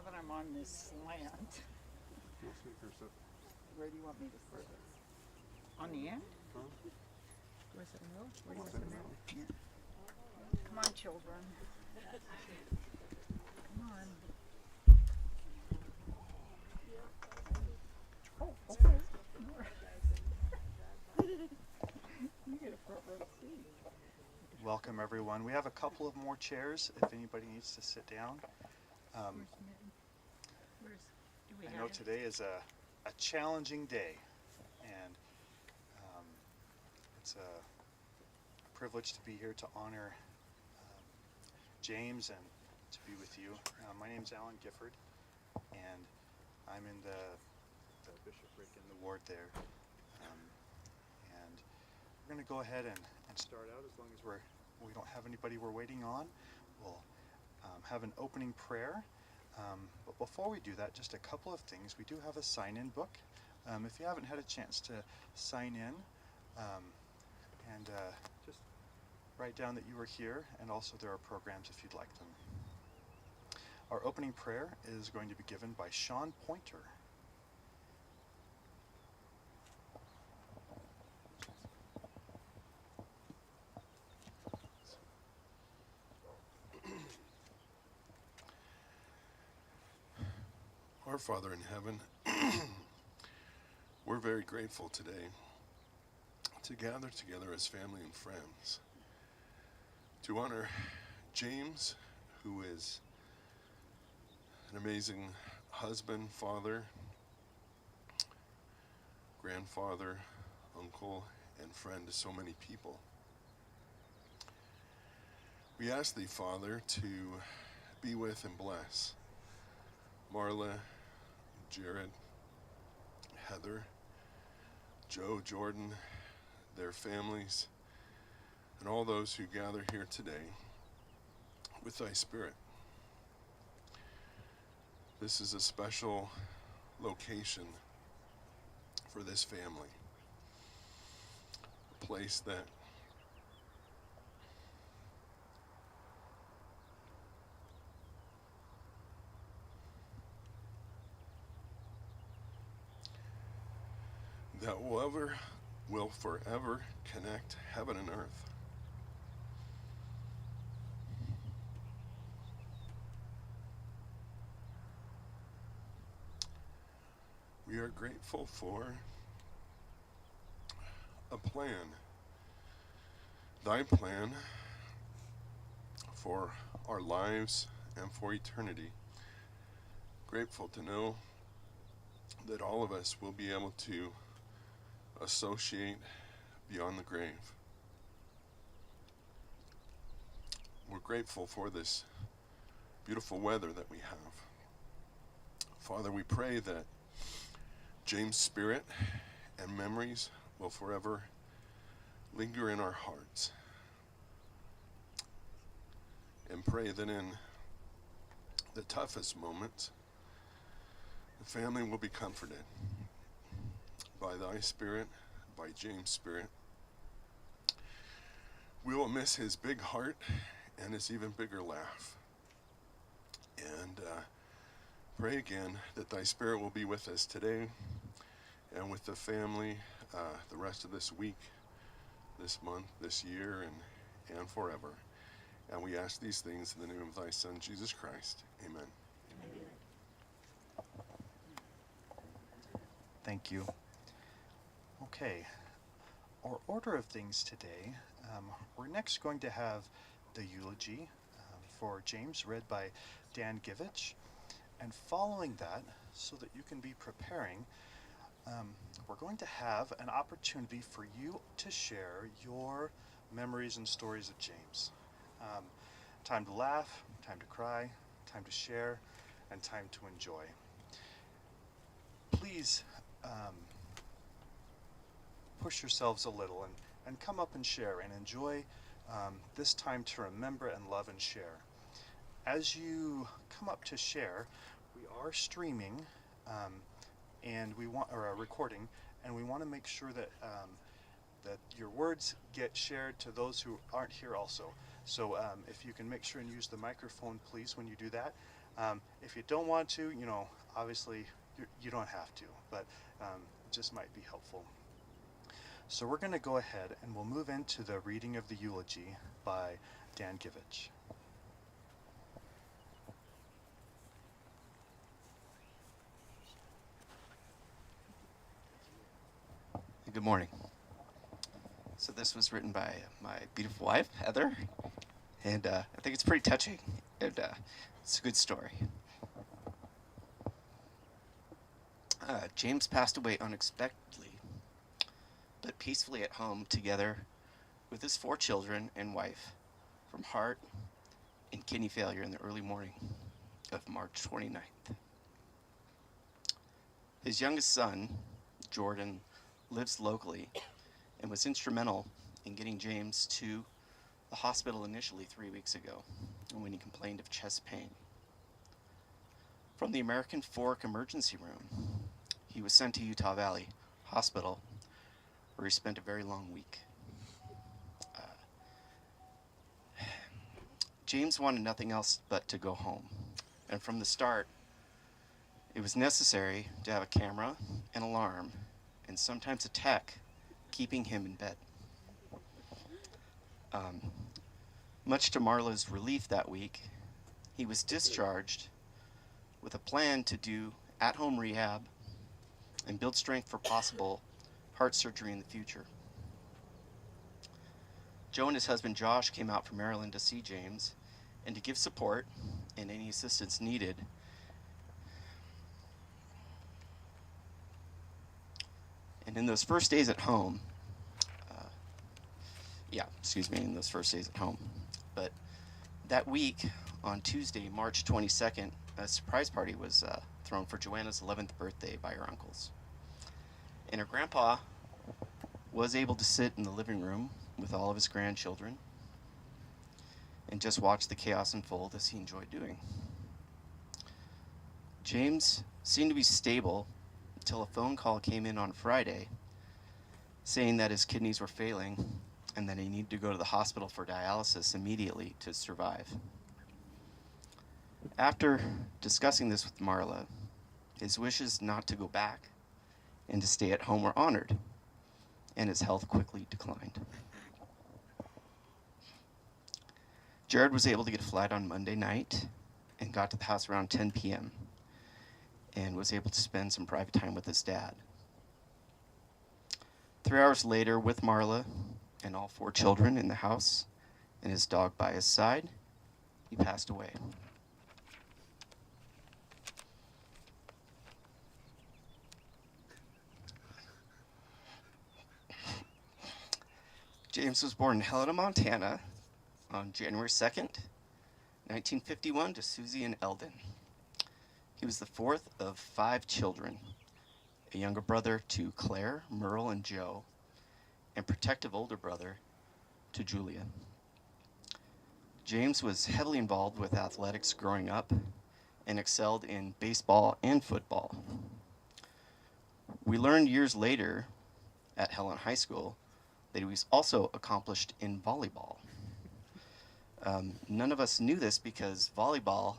now that I'm on this slant, where do you want me to sit? On the end? Huh? Where's the middle? Where do you want the middle? Yeah. Come on, children. Come on. Oh, okay. You get a front row seat. Welcome everyone. We have a couple of more chairs if anybody needs to sit down. I know today is a challenging day, and it's a privilege to be here to honor James and to be with you. My name's Alan Gifford, and I'm in the bishopric in the ward there. And we're going to go ahead and start out. As long as we don't have anybody we're waiting on, we'll have an opening prayer. But before we do that, just a couple of things. We do have a sign-in book. If you haven't had a chance to sign in, and just write down that you were here, and also there are programs if you'd like them. Our opening prayer is going to be given by Sean Pointer. Our Father in heaven, we're very grateful today to gather together as family and friends to honor James, who is an amazing husband, father, grandfather, uncle, and friend to so many people. We ask thee, Father, to be with and bless Marla, Jared, Heather, Joe, Jordan, their families, and all those who gather here today with thy Spirit. This is a special location for this family, a place that will forever connect heaven and earth. We are grateful for a plan, thy plan for our lives and for eternity. Grateful to know that all of us will be able to associate beyond the grave. We're grateful for this beautiful weather that we have. Father, we pray that James' spirit and memories will forever linger in our hearts. And pray that in the toughest moments, the family will be comforted by thy Spirit, by James' Spirit. We will miss his big heart and his even bigger laugh. And pray again that thy Spirit will be with us today and with the family the rest of this week, this month, this year, and forever. And we ask these things in the name of thy Son, Jesus Christ. Amen. Thank you. Okay, our order of things today, we're next going to have the eulogy for James read by Dan Givich, and following that, so that you can be preparing, we're going to have an opportunity for you to share your memories and stories of James. Time to laugh, time to cry, time to share, and time to enjoy. Please push yourselves a little and come up and share and enjoy this time to remember and love and share. As you come up to share, we are streaming and we want, or recording, and we want to make sure that that your words get shared to those who aren't here also. So if you can make sure and use the microphone, please, when you do that. If you don't want to, obviously you don't have to, but it just might be helpful. So we're going to go ahead and we'll move into the reading of the eulogy by Dan Givich. Good morning. So this was written by my beautiful wife, Heather, and I think it's pretty touching, and it's a good story. James passed away unexpectedly, but peacefully at home together with his 4 children and wife from heart and kidney failure in the early morning of March 29th. His youngest son, Jordan, lives locally and was instrumental in getting James to the hospital initially 3 weeks ago when he complained of chest pain. From the American Fork emergency room, he was sent to Utah Valley Hospital, where he spent a very long week. James wanted nothing else but to go home, and from the start, it was necessary to have a camera, an alarm, and sometimes a tech keeping him in bed. Much to Marla's relief that week, he was discharged with a plan to do at-home rehab and build strength for possible heart surgery in the future. Joe and his husband Josh came out from Maryland to see James and to give support and any assistance needed. And in those first days at home, but that week, on Tuesday, March 22nd, a surprise party was thrown for Joanna's 11th birthday by her uncles. And her grandpa was able to sit in the living room with all of his grandchildren and just watch the chaos unfold as he enjoyed doing. James seemed to be stable until a phone call came in on Friday saying that his kidneys were failing and that he needed to go to the hospital for dialysis immediately to survive. After discussing this with Marla, his wishes not to go back and to stay at home were honored, and his health quickly declined. Jared was able to get a flight on Monday night and got to the house around 10 p.m. and was able to spend some private time with his dad. 3 hours later, with Marla and all 4 children in the house and his dog by his side, he passed away. James was born in Helena, Montana on January 2nd, 1951 to Susie and Eldon. He was the 4th of 5 children, a younger brother to Claire, Merle, and Joe, and protective older brother to Julia. James was heavily involved with athletics growing up and excelled in baseball and football. We learned years later at Helena High School that he was also accomplished in volleyball. None of us knew this because volleyball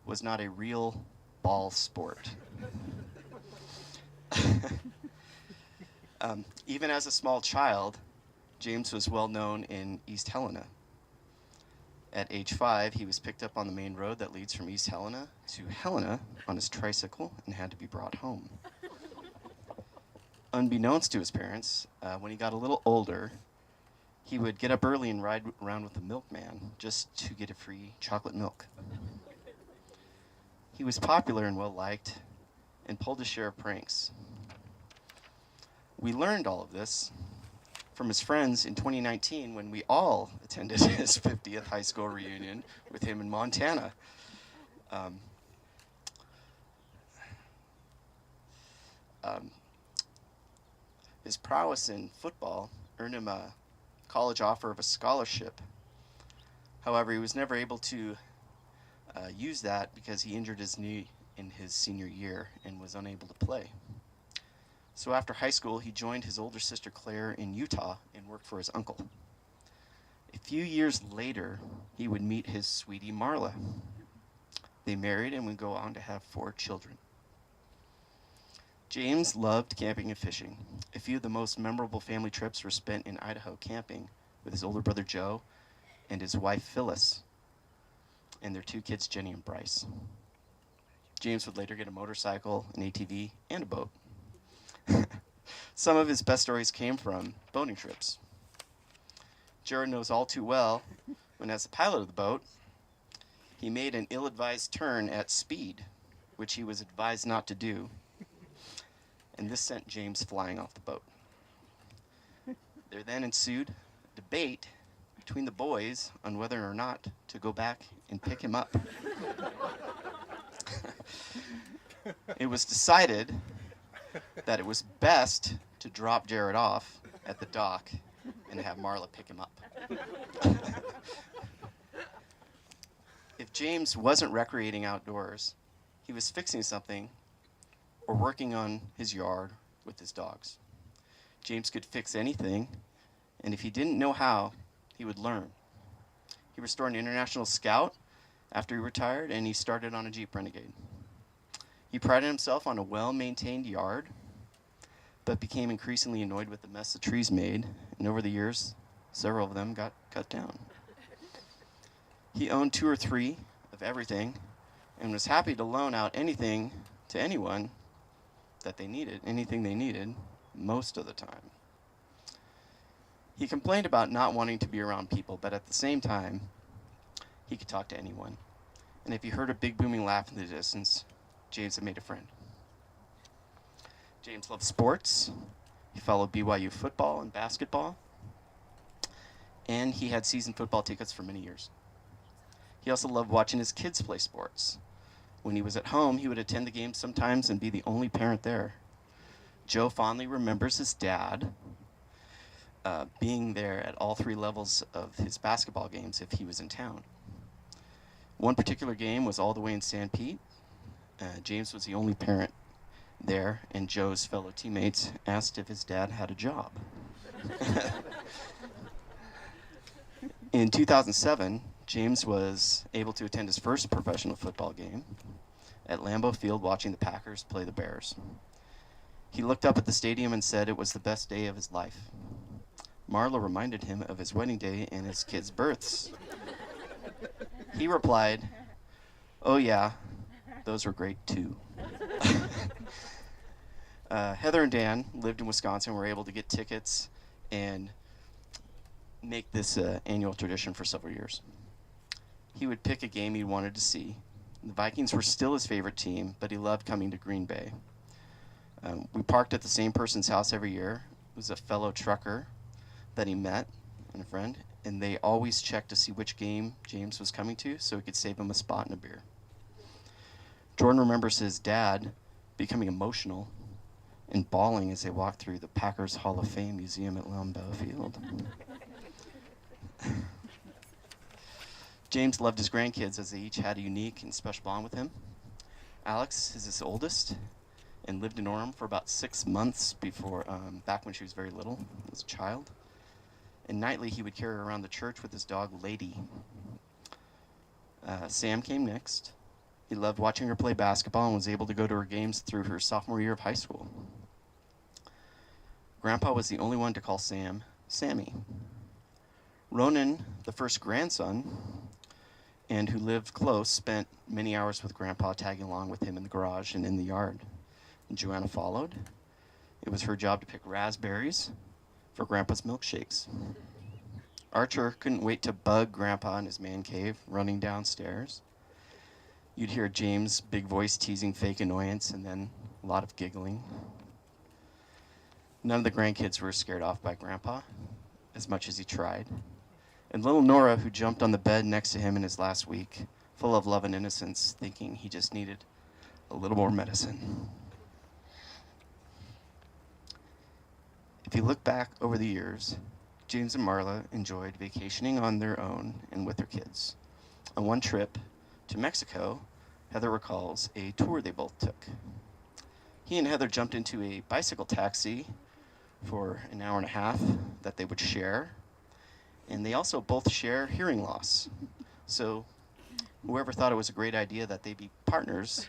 was not a real ball sport. Even as a small child, James was well known in East Helena. At age 5, he was picked up on the main road that leads from East Helena to Helena on his tricycle and had to be brought home. Unbeknownst to his parents, when he got a little older, he would get up early and ride around with the milkman just to get a free chocolate milk. He was popular and well-liked and pulled his share of pranks. We learned all of this from his friends in 2019 when we all attended his 50th high school reunion with him in Montana. His prowess in football earned him a college offer of a scholarship. However, he was never able to use that because he injured his knee in his senior year and was unable to play. So after high school, he joined his older sister Claire in Utah and worked for his uncle. A few years later, he would meet his sweetie Marla. They married and would go on to have 4 children. James loved camping and fishing. A few of the most memorable family trips were spent in Idaho camping with his older brother Joe and his wife Phyllis and their 2 kids Jenny and Bryce. James would later get a motorcycle, an ATV, and a boat. Some of his best stories came from boating trips. Jared knows all too well when, as the pilot of the boat, he made an ill-advised turn at speed, which he was advised not to do, and this sent James flying off the boat. There then ensued a debate between the boys on whether or not to go back and pick him up. It was decided that it was best to drop Jared off at the dock and have Marla pick him up. If James wasn't recreating outdoors, he was fixing something or working on his yard with his dogs. James could fix anything, and if he didn't know how, he would learn. He restored an International Scout after he retired, and he started on a Jeep Renegade. He prided himself on a well-maintained yard, but became increasingly annoyed with the mess the trees made, and over the years, several of them got cut down. He owned 2 or 3 of everything, and was happy to loan out anything to anyone that they needed, anything they needed, most of the time. He complained about not wanting to be around people, but at the same time, he could talk to anyone. And if he heard a big booming laugh in the distance, James had made a friend. James loved sports. He followed BYU football and basketball, and he had season football tickets for many years. He also loved watching his kids play sports. When he was at home, he would attend the games sometimes and be the only parent there. Joe fondly remembers his dad being there at all 3 levels of his basketball games if he was in town. One particular game was all the way in San Pete. James was the only parent there, and Joe's fellow teammates asked if his dad had a job. In 2007, James was able to attend his first professional football game at Lambeau Field watching the Packers play the Bears. He looked up at the stadium and said it was the best day of his life. Marla reminded him of his wedding day and his kids' births. He replied, "Oh yeah, those were great too." Heather and Dan lived in Wisconsin and were able to get tickets and make this annual tradition for several years. He would pick a game he wanted to see. The Vikings were still his favorite team, but he loved coming to Green Bay. We parked at the same person's house every year. It was a fellow trucker that he met and a friend, and they always checked to see which game James was coming to so he could save him a spot and a beer. Jordan remembers his dad becoming emotional and bawling as they walked through the Packers Hall of Fame Museum at Lambeau Field. James loved his grandkids as they each had a unique and special bond with him. Alex is his oldest and lived in Orem for about 6 months before, back when she was very little, as a child. And nightly he would carry her around the church with his dog, Lady. Sam came next. He loved watching her play basketball and was able to go to her games through her sophomore year of high school. Grandpa was the only one to call Sam Sammy. Ronin, the first grandson, and who lived close, spent many hours with Grandpa, tagging along with him in the garage and in the yard. And Joanna followed. It was her job to pick raspberries for Grandpa's milkshakes. Archer couldn't wait to bug Grandpa in his man cave, running downstairs. You'd hear James' big voice teasing fake annoyance, and then a lot of giggling. None of the grandkids were scared off by Grandpa, as much as he tried. And little Nora, who jumped on the bed next to him in his last week, full of love and innocence, thinking he just needed a little more medicine. If you look back over the years, James and Marla enjoyed vacationing on their own and with their kids. On one trip to Mexico, Heather recalls a tour they both took. He and Heather jumped into a bicycle taxi for an hour and a half that they would share, and they also both share hearing loss. So Whoever thought it was a great idea that they be partners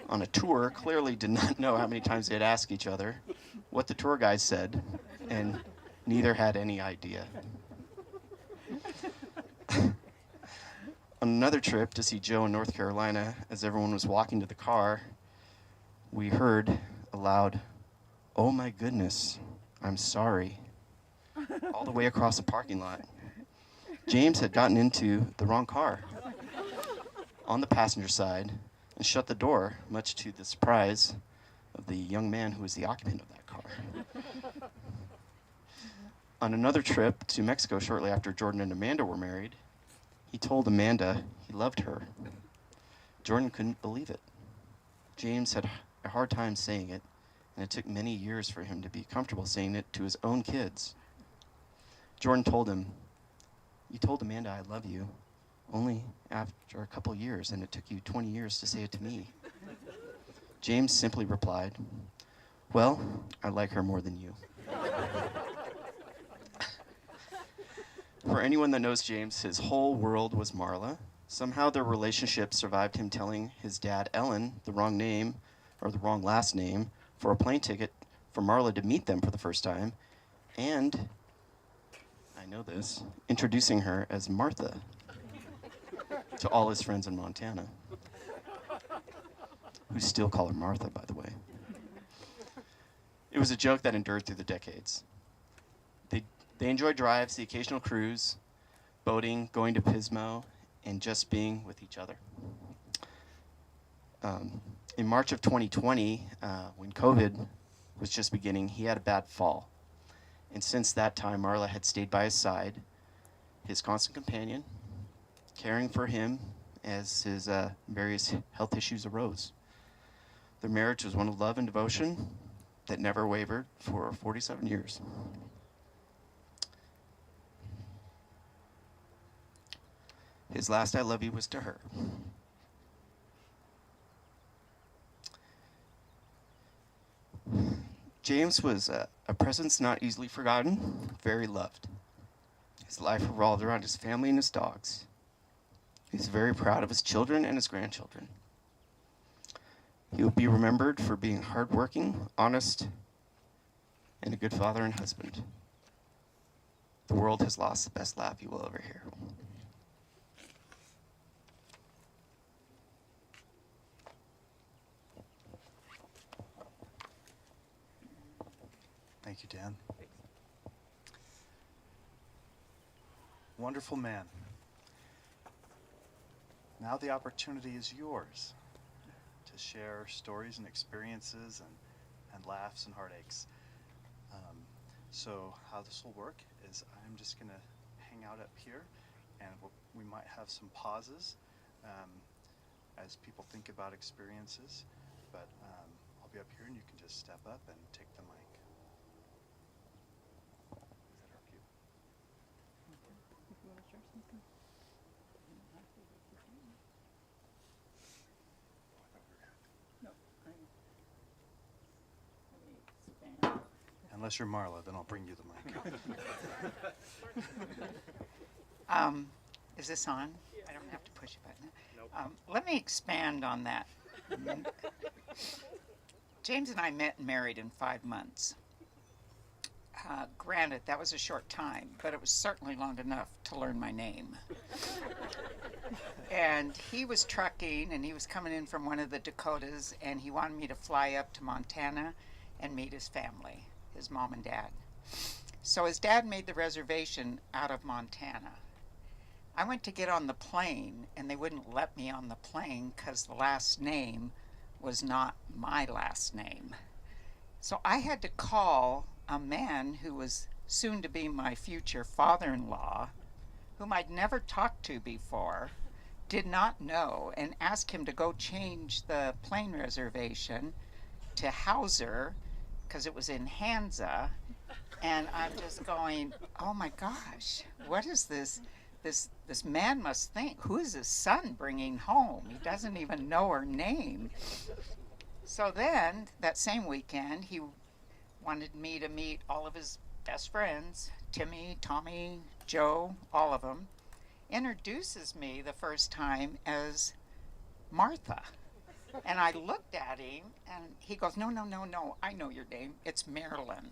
on a tour clearly did not know how many times they'd ask each other what the tour guide said, and neither had any idea. On another trip to see Joe in North Carolina, as everyone was walking to the car, we heard a loud, "Oh my goodness, I'm sorry," all the way across the parking lot. James had gotten into the wrong car on the passenger side and shut the door, much to the surprise of the young man who was the occupant of that car. On another trip to Mexico shortly after Jordan and Amanda were married, he told Amanda he loved her. Jordan couldn't believe it. James had a hard time saying it, and it took many years for him to be comfortable saying it to his own kids. Jordan told him, "You told Amanda I love you only after a couple years, and it took you 20 years to say it to me." James simply replied, "Well, I like her more than you." For anyone that knows James, his whole world was Marla. Somehow their relationship survived him telling his dad, Ellen, the wrong name, or the wrong last name, for a plane ticket for Marla to meet them for the first time, and, I know this, introducing her as Martha to all his friends in Montana, who still call her Martha, by the way. It was a joke that endured through the decades. They enjoyed drives, the occasional cruise, boating, going to Pismo, and just being with each other. In March of 2020, when COVID was just beginning, he had a bad fall. And since that time, Marla had stayed by his side, his constant companion, caring for him as his various health issues arose. Their marriage was one of love and devotion that never wavered for 47 years. His last "I love you" was to her. James was a presence not easily forgotten, very loved. His life revolved around his family and his dogs. He was very proud of his children and his grandchildren. He will be remembered for being hardworking, honest, and a good father and husband. The world has lost the best laugh you will ever hear. Thank you, Dan. Wonderful man. Now the opportunity is yours to share stories and experiences and laughs and heartaches. So how this will work is I'm just going to hang out up here, and we might have some pauses as people think about experiences, but I'll be up here and you can just step up and take the mic. If you want to share something. No, let me expand. Unless you're Marla, then I'll bring you the mic. Is this on? I don't have to push a button. Nope. Let me expand on that. James and I met and married in 5 months. Granted, that was a short time, but it was certainly long enough to learn my name. And he was trucking, and he was coming in from one of the Dakotas, and he wanted me to fly up to Montana and meet his family, his mom and dad. So his dad made the reservation out of Montana. I went to get on the plane, and they wouldn't let me on the plane because the last name was not my last name. So I had to call a man who was soon to be my future father-in-law, whom I'd never talked to before, did not know, and ask him to go change the plane reservation to Hauser because it was in Hansa. And I'm just going, oh my gosh, what is this? This man must think, who is his son bringing home? He doesn't even know her name. So then, that same weekend, he wanted me to meet all of his best friends, Timmy, Tommy, Joe, all of them. introduces me the first time as Martha. And I looked at him, and he goes, no, I know your name. It's Marilyn.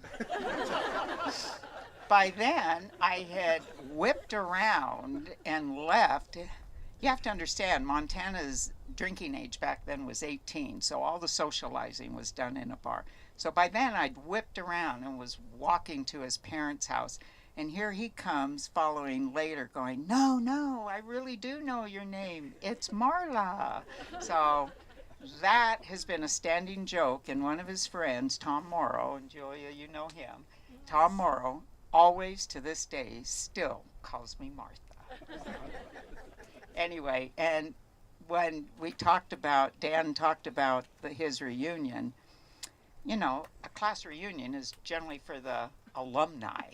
By then, I had whipped around and left. You have to understand, Montana's drinking age back then was 18, so all the socializing was done in a bar. So by then, I'd whipped around and was walking to his parents' house. And here he comes following later going, no, I really do know your name. It's Marla. So that has been a standing joke, and one of his friends, Tom Morrow, and Julia, you know him, Tom Morrow, always to this day still calls me Martha. Anyway, and when we talked about, Dan talked about his reunion, you know, a class reunion is generally for the alumni.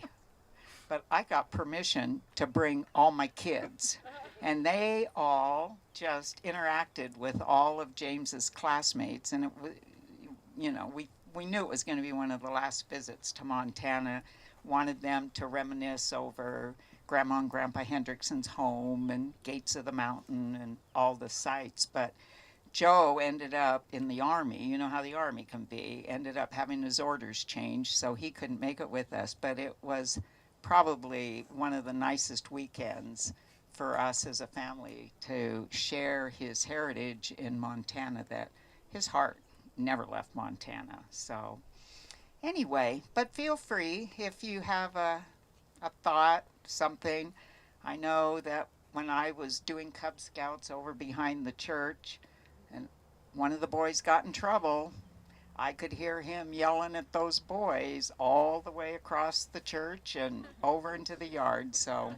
But I got permission to bring all my kids, and they all just interacted with all of James's classmates, and it was, you know, we knew it was going to be one of the last visits to Montana. Wanted them to reminisce over Grandma and Grandpa Hendrickson's home and Gates of the Mountain and all the sites. But Joe ended up in the Army. You know how the Army can be. Ended up having his orders changed, so he couldn't make it with us. But it was probably one of the nicest weekends for us as a family to share his heritage in Montana, that his heart never left Montana. So anyway, but feel free if you have a thought, something. I know that when I was doing Cub Scouts over behind the church and one of the boys got in trouble, I could hear him yelling at those boys all the way across the church and over into the yard. So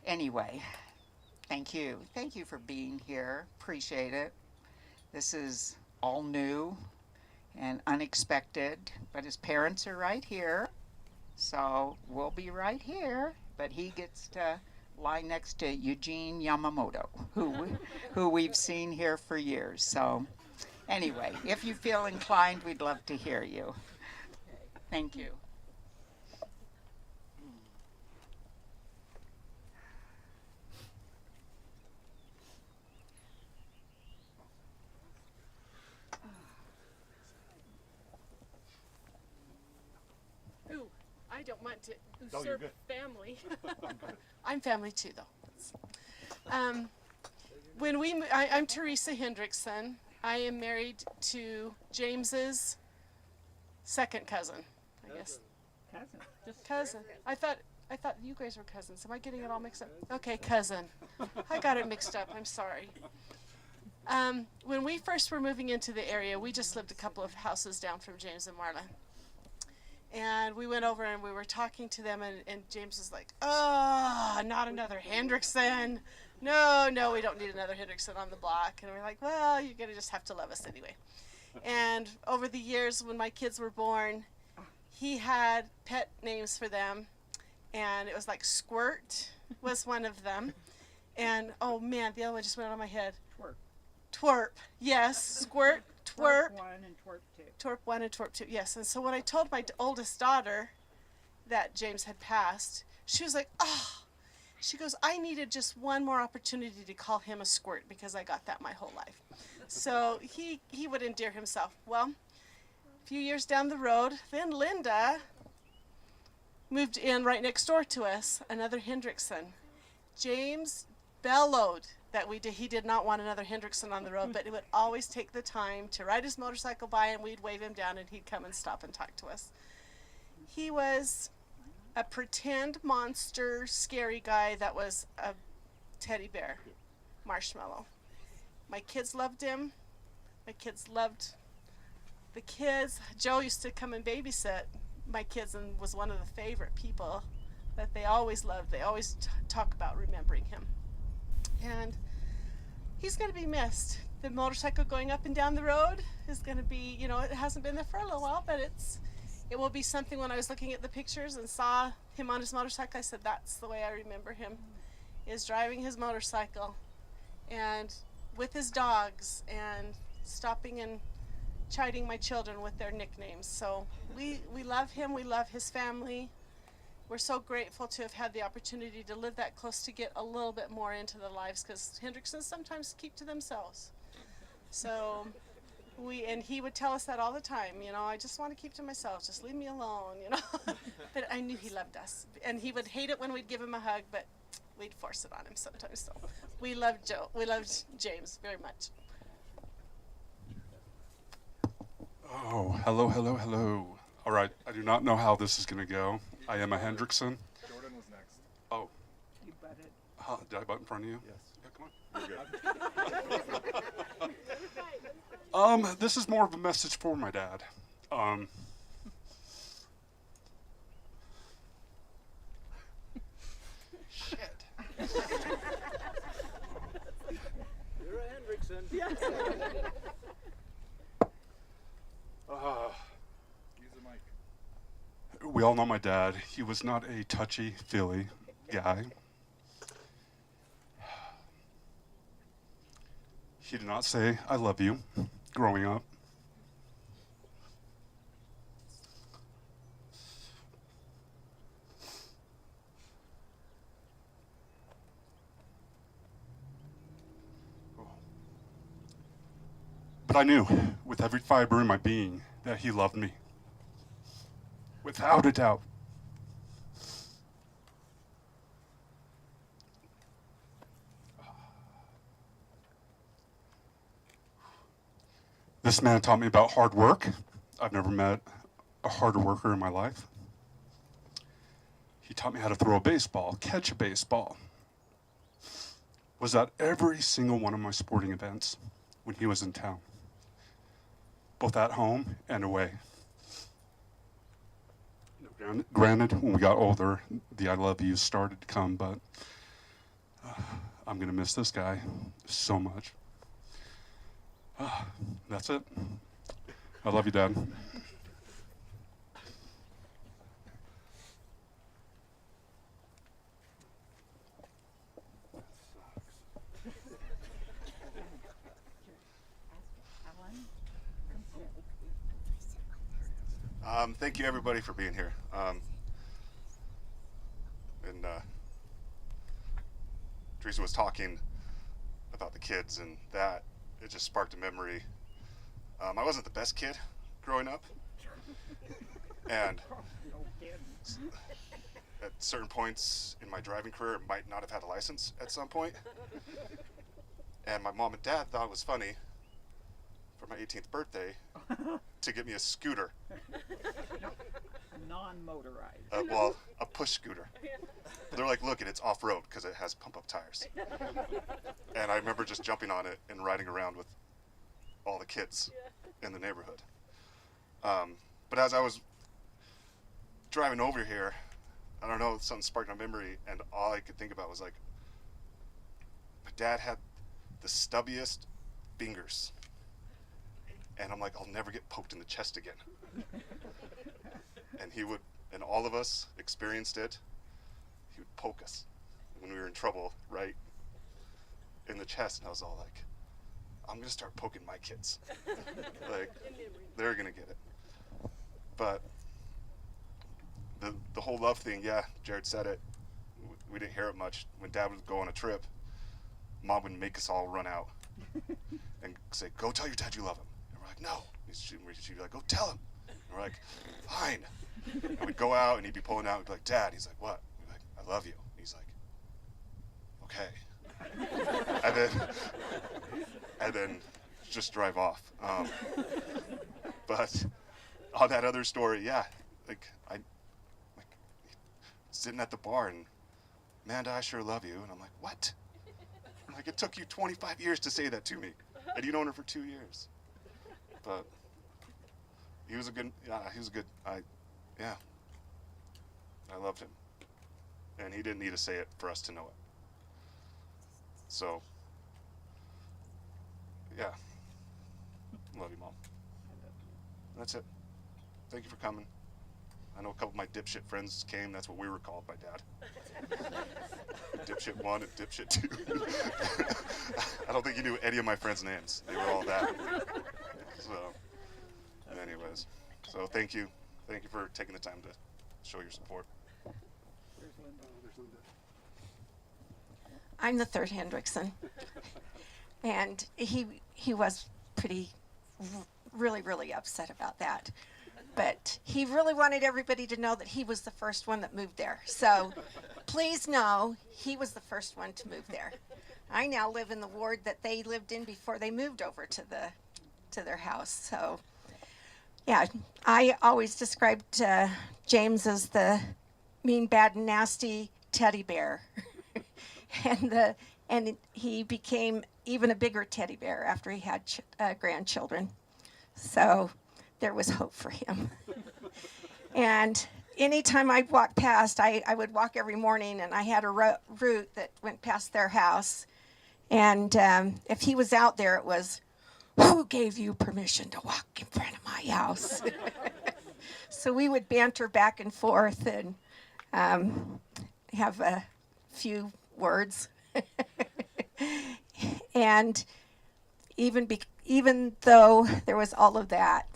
anyway, thank you. Thank you for being here. Appreciate it. This is all new and unexpected, but his parents are right here, so we'll be right here. But he gets to lie next to Eugene Yamamoto, who we've seen here for years. So anyway, if you feel inclined, we'd love to hear you. Thank you. Ooh, I don't want to usurp family. I'm family too, though. I'm Teresa Hendrickson. I am married to James's second cousin, I guess. Cousin. I thought you guys were cousins. Am I getting it all mixed up? Okay, cousin. I got it mixed up. I'm sorry. When we first were moving into the area, we just lived a couple of houses down from James and Marla. And we went over and we were talking to them, and James was like, oh, not another Hendrickson. No, we don't need another Hendrickson on the block. And we're like, well, you're going to just have to love us anyway. And over the years, when my kids were born, he had pet names for them. And it was like Squirt was one of them. And, oh, man, the other one just went out of my head. Twerp. Yes, Squirt, Twerp. Twerp 1 and Twerp 2. Twerp 1 and Twerp 2, yes. And so when I told my oldest daughter that James had passed, she was like, oh. She goes, I needed just one more opportunity to call him a squirt because I got that my whole life. So he would endear himself. Well, a few years down the road, then Linda moved in right next door to us, another Hendrickson. James bellowed that he did not want another Hendrickson on the road, but it would always take the time to ride his motorcycle by, and we'd wave him down and he'd come and stop and talk to us. He was a pretend monster, scary guy that was a teddy bear, Marshmallow. My kids loved him. My kids loved the kids. Joe used to come and babysit my kids and was one of the favorite people that they always loved. They always talk about remembering him. And he's going to be missed. The motorcycle going up and down the road is going to be, you know, it hasn't been there for a little while, but it will be something. When I was looking at the pictures and saw him on his motorcycle, I said, that's the way I remember him, is driving his motorcycle and with his dogs and stopping and chiding my children with their nicknames. So we love him. We love his family. we're so grateful to have had the opportunity to live that close to get a little bit more into the lives, because Hendricksons sometimes keep to themselves. So and he would tell us that all the time, you know, I just want to keep to myself, just leave me alone, you know. But I knew he loved us, and he would hate it when we'd give him a hug, but we'd force it on him sometimes. So we loved James very much. Oh, hello, hello, hello. All right, I do not know how this is going to go. I am a Hendrickson. Jordan was next. Oh, You butted. did I butt in front of you? Yes. Yeah, come on. You're good. This is more of a message for my dad. Shit. You're a Hendrickson. Use the mic. We all know my dad. He was not a touchy-feely guy. He did not say, I love you, growing up. But I knew, with every fiber in my being, that he loved me. Without a doubt. This man taught me about hard work. I've never met a harder worker in my life. He taught me how to throw a baseball, catch a baseball. Was at every single one of my sporting events when he was in town, both at home and away. Granted, when we got older, the I love yous started to come, but I'm gonna miss this guy so much. That's it. I love you, Dad. Thank you, everybody, for being here. Teresa was talking about the kids, and that it just sparked a memory. I wasn't the best kid growing up, and at certain points in my driving career, I might not have had a license at some point. And my mom and dad thought it was funny for my 18th birthday to get me a scooter. Non-motorized. Well, a push scooter. They're like, look, it's off-road because it has pump-up tires. And I remember just jumping on it and riding around with all the kids in the neighborhood. But as I was driving over here, I don't know, something sparked my memory, and all I could think about was like, my dad had the stubbiest fingers. And I'm like, I'll never get poked in the chest again. And he would, and all of us experienced it, he would poke us when we were in trouble, right in the chest. And I was all like, I'm gonna start poking my kids. Like, they're gonna get it. But the whole love thing, yeah, Jared said it. We didn't hear it much. When Dad would go on a trip, Mom would make us all run out and say, go tell your dad you love him. And we're like, no. She'd be like, go tell him. And we're like, fine. And we'd go out and he'd be pulling out and be like, Dad. He's like, what? We'd be like, I love you. And he's like, okay. and then just drive off. But on that other story, yeah, like sitting at the bar and, Amanda, I sure love you. And I'm like, what? I'm like, it took you 25 years to say that to me, and you'd known her for 2 years. But he was a good, I loved him. And he didn't need to say it for us to know it. So, yeah. Love you, Mom. That's it. Thank you for coming. I know a couple of my dipshit friends came. That's what we were called by Dad. Dipshit 1 and Dipshit 2. I don't think you knew any of my friends' names. They were all that. So, anyways. So thank you. Thank you for taking the time to show your support. I'm the third Hendrickson. And he was pretty, really upset about that. But he really wanted everybody to know that he was the first one that moved there. So please know he was the first one to move there. I now live in the ward that they lived in before they moved over to their house. So yeah, I always described James as the mean, bad, and nasty teddy bear. and he became even a bigger teddy bear after he had grandchildren. So there was hope for him. And anytime I'd walk past, I would walk every morning, and I had a route that went past their house. And if he was out there, it was, "Who gave you permission to walk in front of my house?" So we would banter back and forth and have a few words. And even though there was all of that,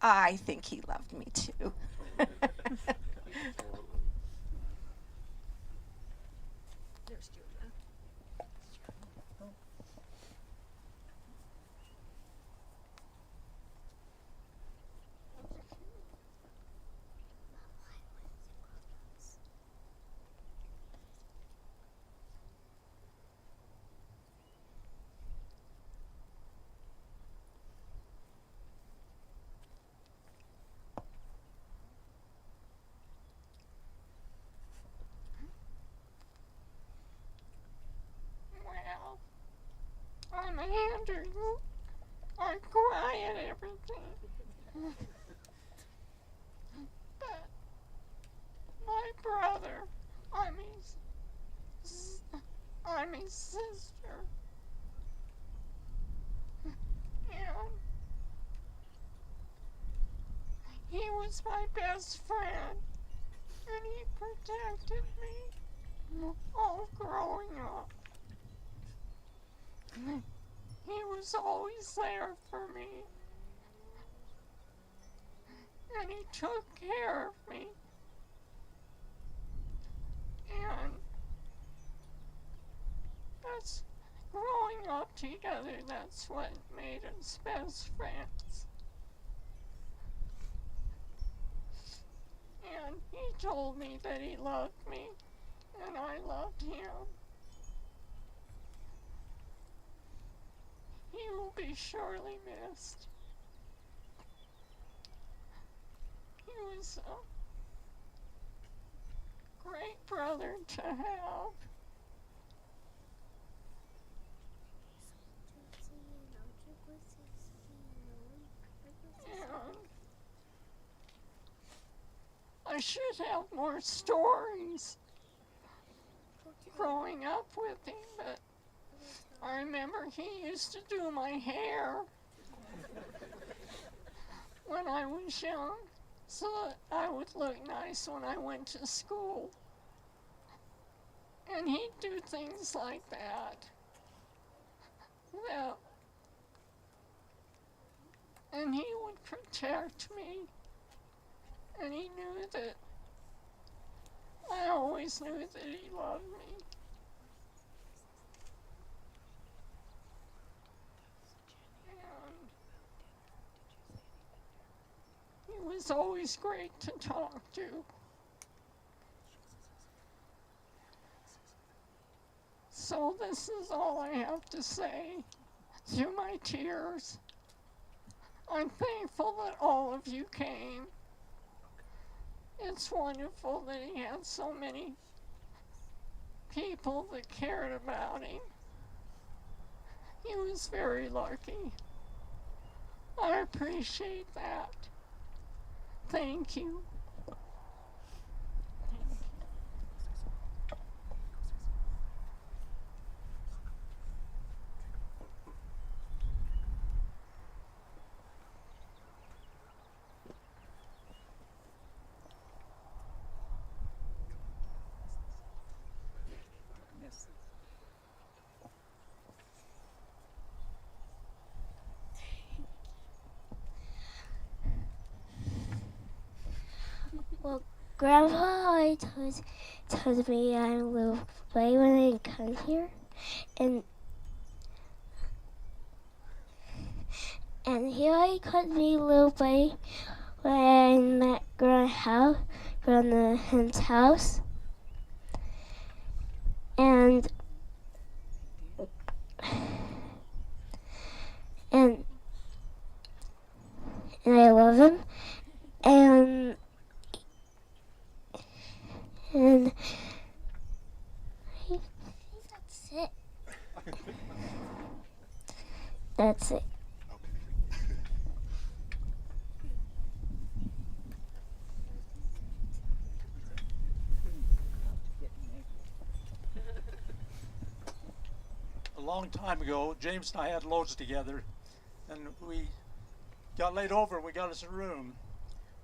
I think he loved me too. There's Joanna. Well, I'm a Hendrickson. I cry at everything. But my brother, I'm his sister. And he was my best friend, and he protected me all growing up. He was always there for me, and he took care of me. And that's growing up together, that's what made us best friends. And he told me that he loved me, and I loved him. He will be surely missed. He was a great brother to have. And I should have more stories growing up with him, but I remember he used to do my hair when I was young, so that I would look nice when I went to school. And he'd do things like that. And he would protect me. And he knew that, I always knew that he loved me. He was always great to talk to. So this is all I have to say through my tears. I'm thankful that all of you came. It's wonderful that he had so many people that cared about him. He was very lucky. I appreciate that. Thank you. Grandpa always tells me I'm a little boy when I come here, and he always calls me little boy when I'm at Grandma's house, and I love him, and that's it. That's it. A long time ago, James and I had loads together, and we got laid over and we got us a room.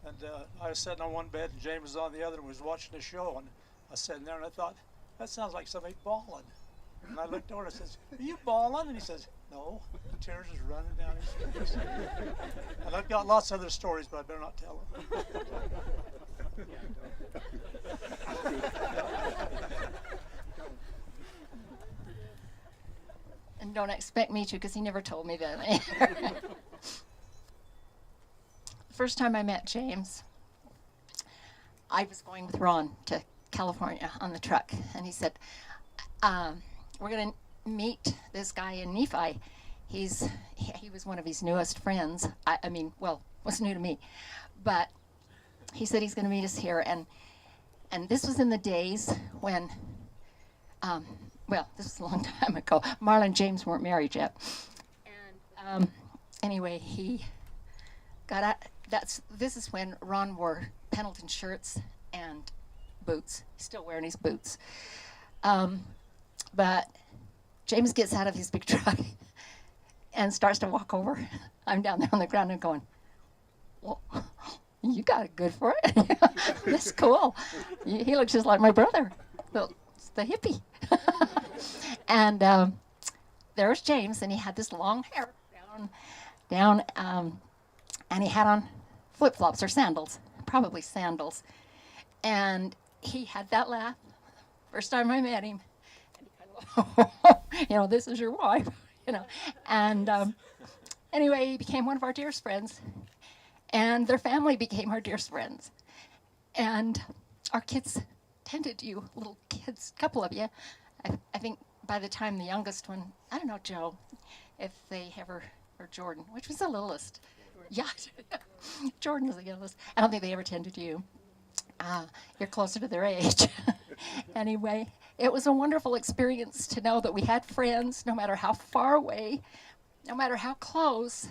And I was sitting on one bed and James was on the other and was watching the show, and I was sitting there and I thought, that sounds like somebody bawling. And I looked over and I says, are you bawling? And he says, no. The tears is running down his face. And I've got lots of other stories, but I better not tell them. And don't expect me to, because he never told me that. The first time I met James, I was going with Ron to California on the truck, and he said, we're going to meet this guy in Nephi. He was one of his newest friends. I mean, well, was new to me, but he said he's going to meet us here, and this was in the days when, well, this was a long time ago. Marla and James weren't married yet, and anyway, he got out. This is when Ron wore Pendleton shirts and boots. He's still wearing his boots. But James gets out of his big truck and starts to walk over. I'm down there on the ground and going, well, you got it good for it. This is cool. He looks just like my brother, the hippie. And there's James, and he had this long hair down, and he had on flip-flops or sandals, probably sandals. And he had that laugh. First time I met him, and he kind of, this is your wife, And anyway, he became one of our dearest friends, and their family became our dearest friends. And our kids tended you, little kids, a couple of you. I think by the time the youngest one, I don't know, Joe, if they ever, or Jordan, which was the littlest. Yeah, Jordan was the littlest. I don't think they ever tended you. You're closer to their age. Anyway, it was a wonderful experience to know that we had friends, no matter how far away, no matter how close,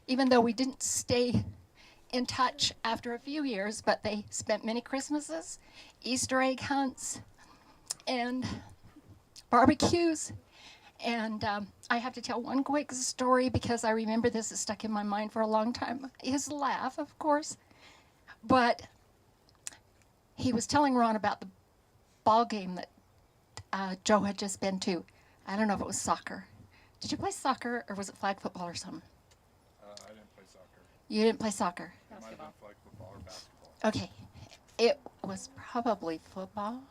even though we didn't stay in touch after a few years, but they spent many Christmases, Easter egg hunts, and barbecues. And I have to tell one quick story because I remember this is stuck in my mind for a long time. His laugh, of course. But he was telling Ron about the ball game that Joe had just been to. I don't know if it was soccer. Did you play soccer, or was it flag football or something? I didn't play soccer. You didn't play soccer? It might have been flag football or basketball. Okay. It was probably football,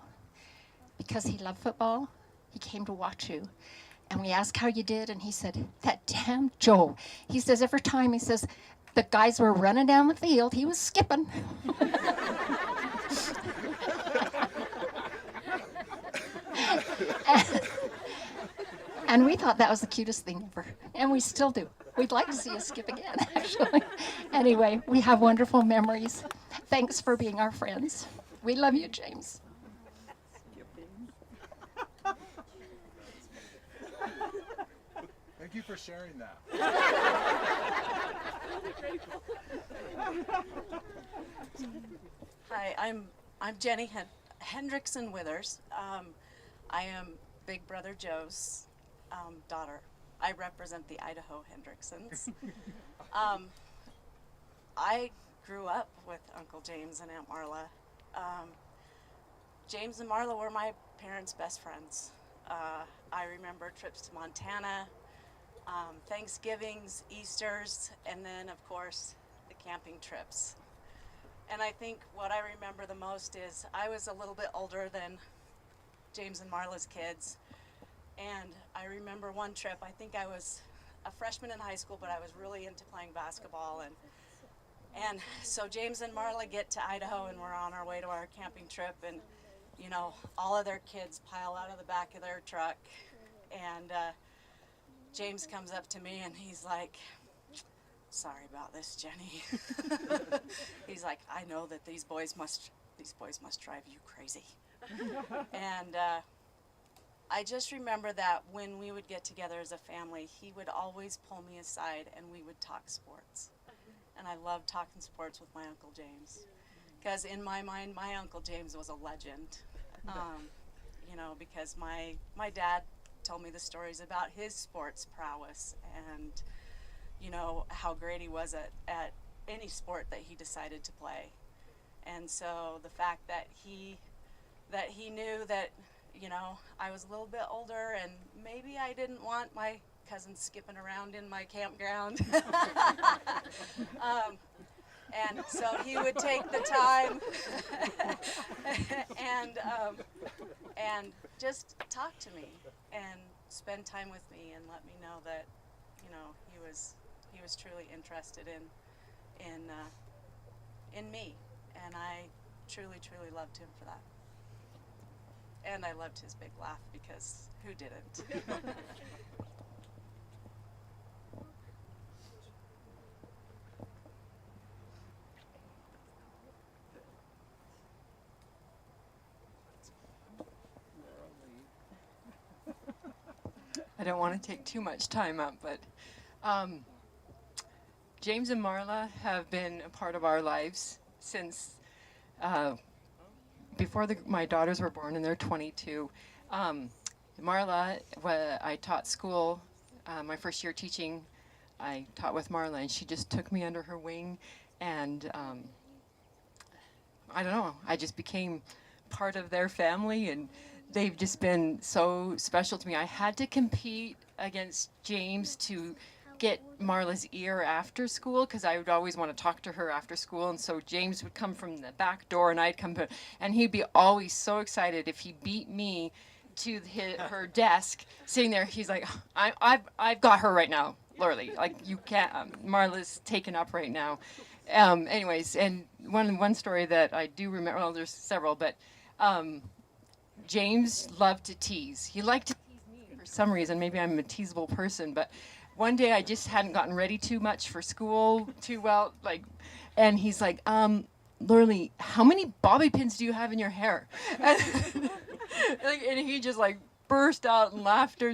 because he loved football. He came to watch you. And we asked how you did, and he said, that damn Joe. He says every time, he says, the guys were running down the field, he was skipping. And we thought that was the cutest thing ever. And we still do. We'd like to see you skip again, actually. Anyway, we have wonderful memories. Thanks for being our friends. We love you, James. Thank you for sharing that. Hi, I'm Jenny Hendrickson Withers. I am Big Brother Joe's daughter. I represent the Idaho Hendricksons. I grew up with Uncle James and Aunt Marla. James and Marla were my parents' best friends. I remember trips to Montana, Thanksgivings, Easters, and then, of course, the camping trips. And I think what I remember the most is I was a little bit older than James and Marla's kids. And I remember one trip, I think I was a freshman in high school, but I was really into playing basketball. And so James and Marla get to Idaho, and we're on our way to our camping trip. And, you know, all of their kids pile out of the back of their truck. And James comes up to me, and he's like, "Sorry about this, Jenny." He's like, "I know that these boys must drive you crazy." And I just remember that when we would get together as a family, he would always pull me aside and we would talk sports. And I loved talking sports with my Uncle James. Because in my mind, my Uncle James was a legend. You know, because my dad told me the stories about his sports prowess and, you know, how great he was at any sport that he decided to play. And so the fact that he knew that, you know, I was a little bit older and maybe I didn't want my cousins skipping around in my campground. And so he would take the time and just talk to me and spend time with me and let me know that, you know, he was truly interested in me, and I truly loved him for that. And I loved his big laugh, because who didn't? I don't want to take too much time up, but James and Marla have been a part of our lives since before my daughters were born, and they're 22. Marla, I taught school, my first year teaching, I taught with Marla, and she just took me under her wing, and I don't know, I just became part of their family, and they've just been so special to me. I had to compete against James to get Marla's ear after school, because I would always want to talk to her after school, and so James would come from the back door and I'd come, and he'd be always so excited if he beat me to her desk, sitting there. He's like, I've got her right now, literally. Like, you can't, Marla's taken up right now. Anyways, and one story that I do remember, well, there's several, but James loved to tease. He liked to tease me for some reason. Maybe I'm a teasable person, but one day I just hadn't gotten ready too much for school too well, and he's like, "Lurley, how many bobby pins do you have in your hair?" And he just burst out in laughter.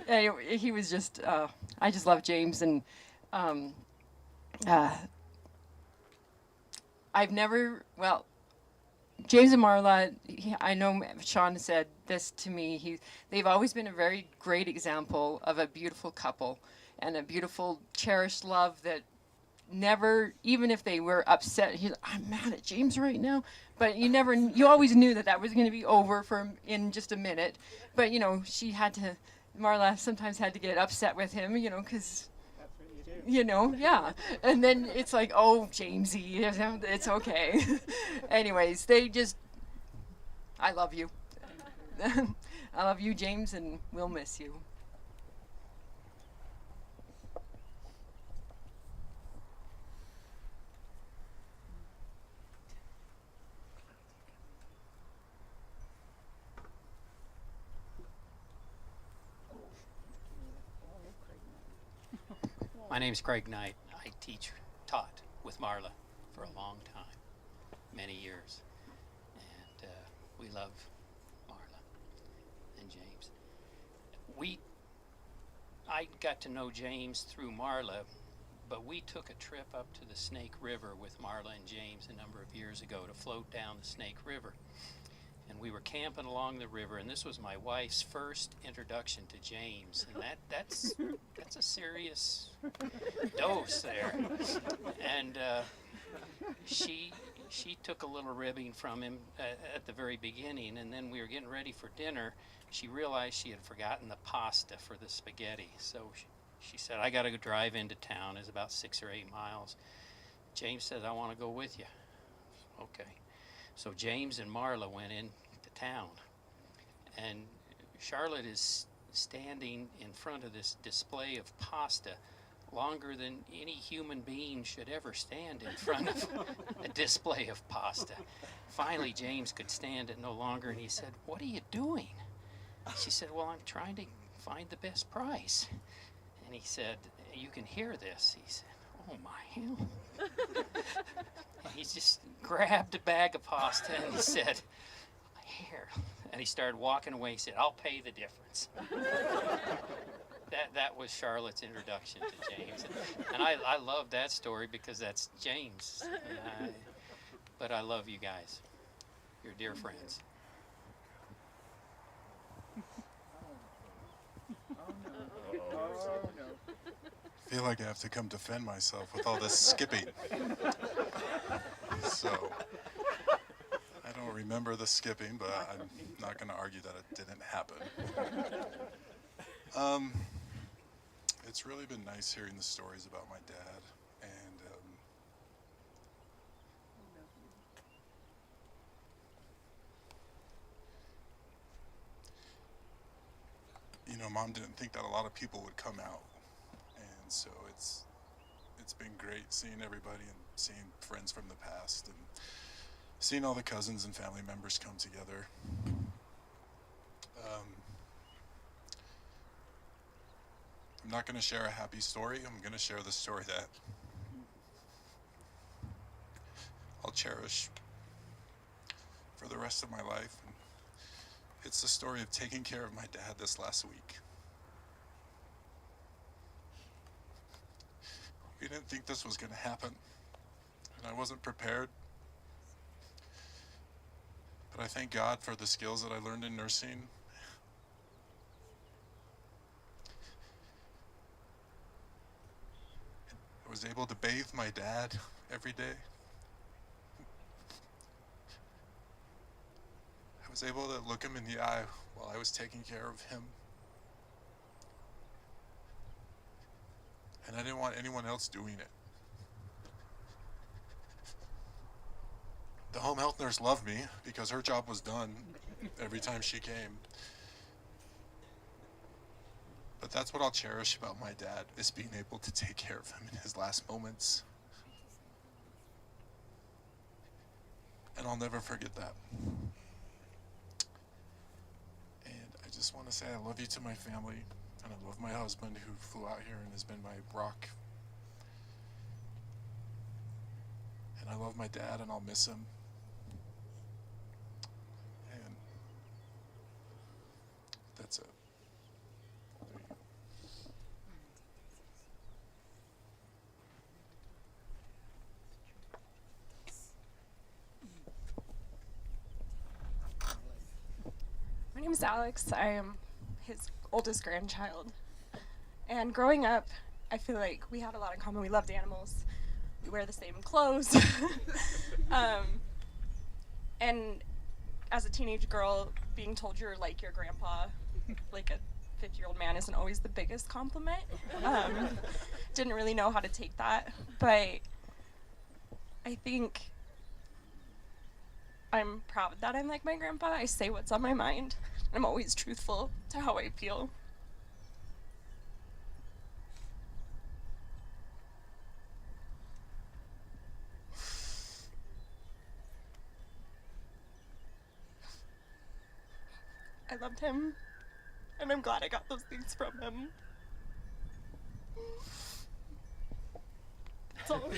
He was just, I just love James, and I've never, well, James and Marla, I know Sean said this to me, they've always been a very great example of a beautiful couple and a beautiful, cherished love that never, even if they were upset, I'm mad at James right now, but you always knew that was going to be over in just a minute. But, Marla sometimes had to get upset with him, because yeah. And then it's like, "Oh, Jamesy, it's okay." Anyways, I love you. I love you, James, and we'll miss you. My name's Craig Knight. I taught with Marla for a long time, many years, and we love Marla and James. I got to know James through Marla, but we took a trip up to the Snake River with Marla and James a number of years ago to float down the Snake River. And we were camping along the river, and this was my wife's first introduction to James, and that's a serious dose there. And she took a little ribbing from him at the very beginning, and then we were getting ready for dinner. She realized she had forgotten the pasta for the spaghetti, so she said, "I got to go drive into town. It's about 6 or 8 miles." James said, "I want to go with you." Okay. So James and Marla went into town, and Charlotte is standing in front of this display of pasta longer than any human being should ever stand in front of a display of pasta. Finally, James could stand it no longer, and he said, "What are you doing?" She said, "Well, I'm trying to find the best price." And he said, "You can hear this." He said, "Oh my hell." And he just grabbed a bag of pasta and he said, "Here." And he started walking away. He said, "I'll pay the difference." That was Charlotte's introduction to James. And I love that story because that's James. But I love you guys. You're dear friends. I feel like I have to come defend myself with all this skipping. So, I don't remember the skipping, but I'm not going to argue that it didn't happen. It's really been nice hearing the stories about my dad, and you know, Mom didn't think that a lot of people would come out, and so it's been great seeing everybody and seeing friends from the past and seeing all the cousins and family members come together. I'm not going to share a happy story. I'm going to share the story that I'll cherish for the rest of my life. And it's the story of taking care of my dad this last week. We didn't think this was going to happen, and I wasn't prepared. But I thank God for the skills that I learned in nursing. I was able to bathe my dad every day. I was able to look him in the eye while I was taking care of him. And I didn't want anyone else doing it. The home health nurse loved me because her job was done every time she came. But that's what I'll cherish about my dad, is being able to take care of him in his last moments. And I'll never forget that. And I just want to say I love you to my family, and I love my husband who flew out here and has been my rock. And I love my dad, and I'll miss him. And that's it. My name is Alex. I am his oldest grandchild. And growing up, I feel like we had a lot in common. We loved animals. We wear the same clothes. And as a teenage girl, being told you're like your grandpa, like a 50-year-old man, isn't always the biggest compliment. Didn't really know how to take that. But I think I'm proud that I'm like my grandpa. I say what's on my mind. I'm always truthful to how I feel. I loved him, and I'm glad I got those things from him. That's all.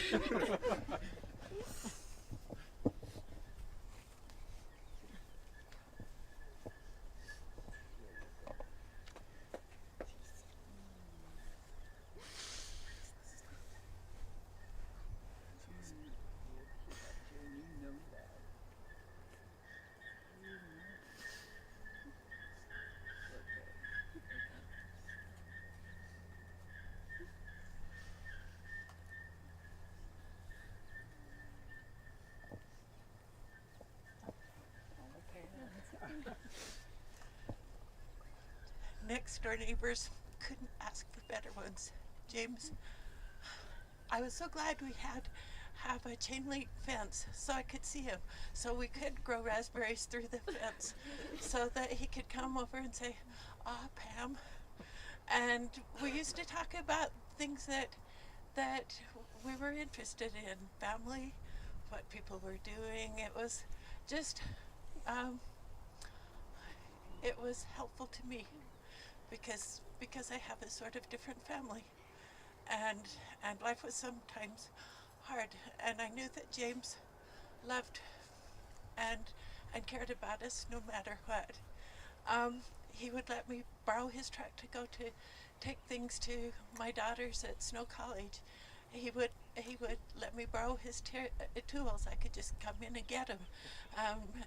Next door neighbors couldn't ask for better ones. James, I was so glad we had have a chain link fence so I could see him, so we could grow raspberries through the fence, so that he could come over and say, "Ah, Pam." And we used to talk about things that we were interested in, family, what people were doing. It was just, it was helpful to me because I have a sort of different family, and life was sometimes hard, and I knew that James loved and cared about us no matter what. He would let me borrow his truck to go to take things to my daughters at Snow College. He would let me borrow his tools. I could just come in and get them,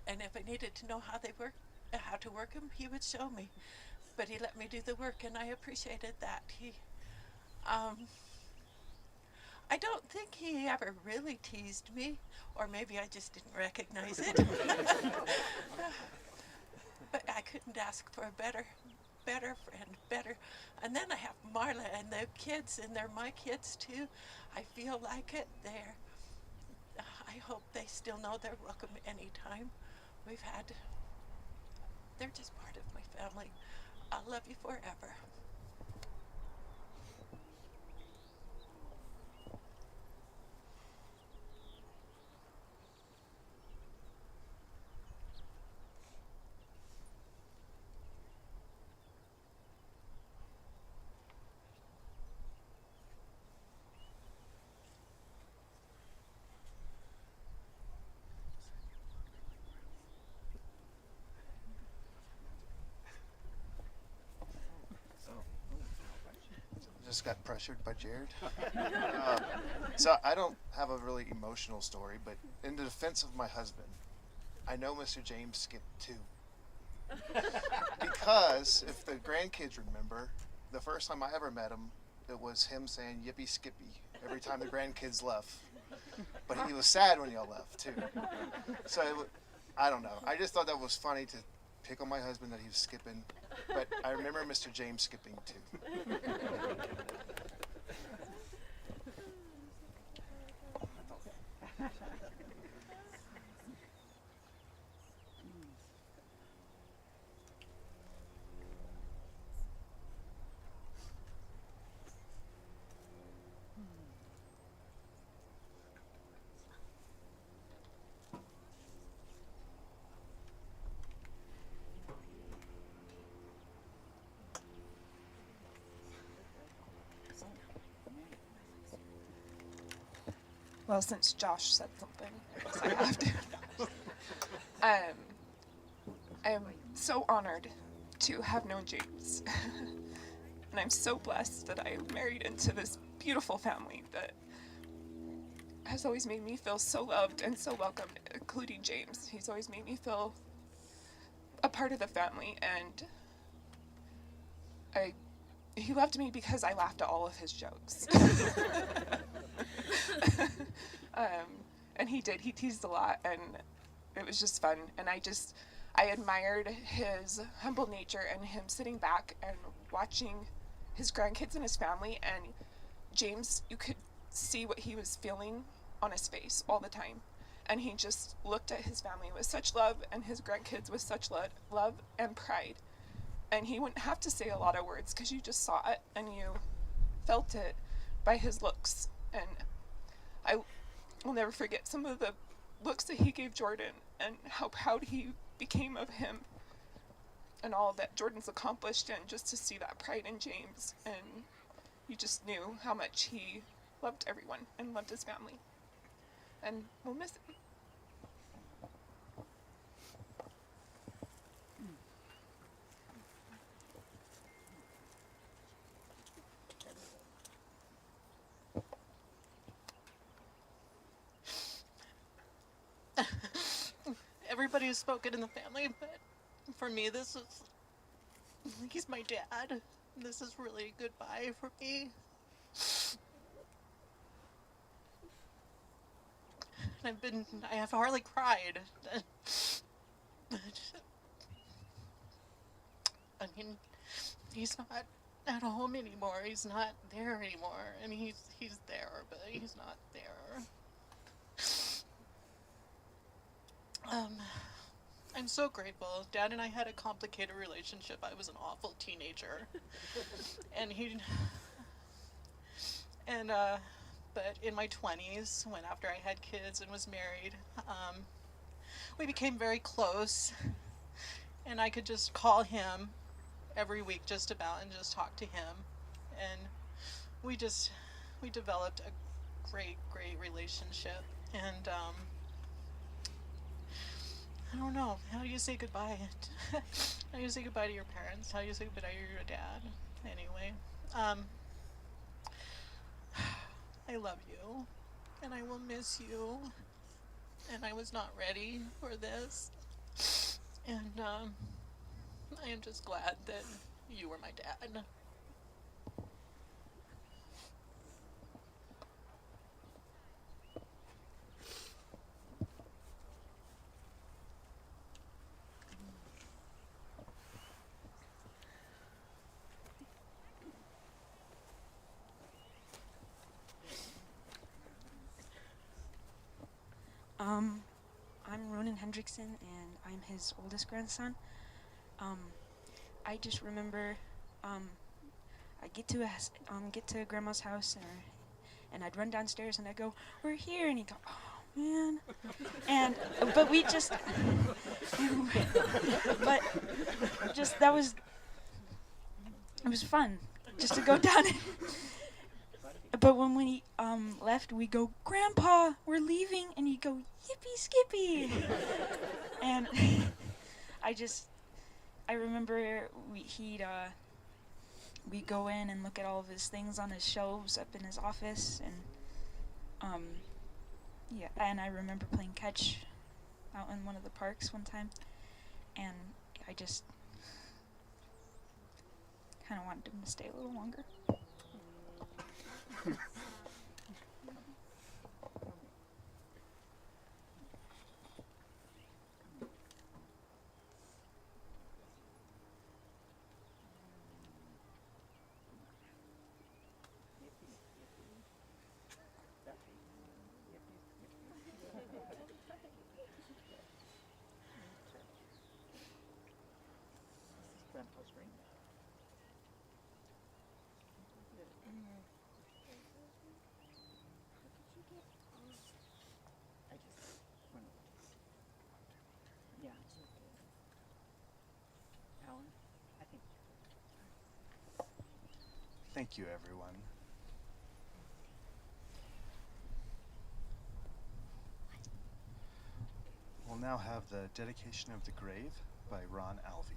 and if I needed to know how to work them, he would show me. But he let me do the work, and I appreciated that. I don't think he ever really teased me, or maybe I just didn't recognize it. But I couldn't ask for a better friend, And then I have Marla and the kids, and they're my kids too. I feel like it. I hope they still know they're welcome anytime. They're just part of my family. I'll love you forever. Just got pressured by Jared. So I don't have a really emotional story, but in the defense of my husband, I know Mr. James skipped too. Because if the grandkids remember, the first time I ever met him, it was him saying yippee skippy every time the grandkids left. But he was sad when y'all left too. So I don't know. I just thought that was funny to pick on my husband that he was skipping. But I remember Mr. James skipping too. Well, since Josh said something, I have to. I am so honored to have known James. And I'm so blessed that I married into this beautiful family that has always made me feel so loved and so welcomed, including James. He's always made me feel a part of the family, and he loved me because I laughed at all of his jokes. And he did. He teased a lot, and it was just fun. And I admired his humble nature and him sitting back and watching his grandkids and his family. And James, you could see what he was feeling on his face all the time. And he just looked at his family with such love and his grandkids with such love and pride. And he wouldn't have to say a lot of words because you just saw it and you felt it by his looks. And I will never forget some of the looks that he gave Jordan and how proud he became of him and all that Jordan's accomplished, and just to see that pride in James, and you just knew how much he loved everyone and loved his family. And we'll miss him. Everybody has spoken in the family, but for me, he's my dad. This is really a goodbye for me. I have hardly cried. I mean, he's not at home anymore. He's not there anymore. And he's there, but he's not there. I'm so grateful. Dad and I had a complicated relationship. I was an awful teenager. But in my 20s, when after I had kids and was married, we became very close. And I could just call him every week just about and just talk to him. And we developed a great relationship. And I don't know, how do you say goodbye? How do you say goodbye to your parents? How do you say goodbye to your dad? Anyway, I love you, and I will miss you, and I was not ready for this, and I am just glad that you were my dad. I'm Ronin Hendrickson, and I'm his oldest grandson. I just remember, I get to Grandma's house, and I'd run downstairs, and I'd go, "We're here," and he'd go, "Oh man," but we just, but just it was fun, just to go down. But when we left, we go, "Grandpa, we're leaving," and he'd go, "Yippee skippy," and I remember we'd go in and look at all of his things on his shelves up in his office, and and I remember playing catch out in one of the parks one time, and I just kind of wanted him to stay a little longer. Thank you, everyone. We'll now have the dedication of the grave by Ron Alvey.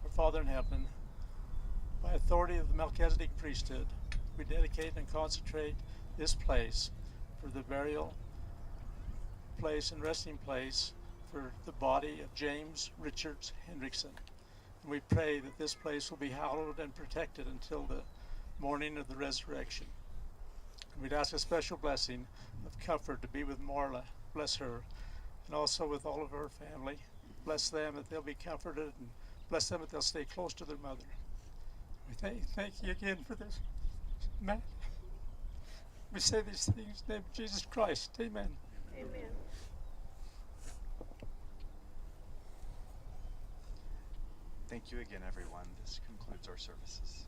Our Father in heaven, by authority of the Melchizedek priesthood, we dedicate and consecrate this place for the burial place and resting place for the body of James Richards Hendrickson. And we pray that this place will be hallowed and protected until the morning of the resurrection. And we'd ask a special blessing of comfort to be with Marla, bless her, and also with all of her family. Bless them that they'll be comforted, and bless them that they'll stay close to their mother. We thank you again for this. Amen. We say these things in the name of Jesus Christ. Amen. Amen. Thank you again, everyone. This concludes our services.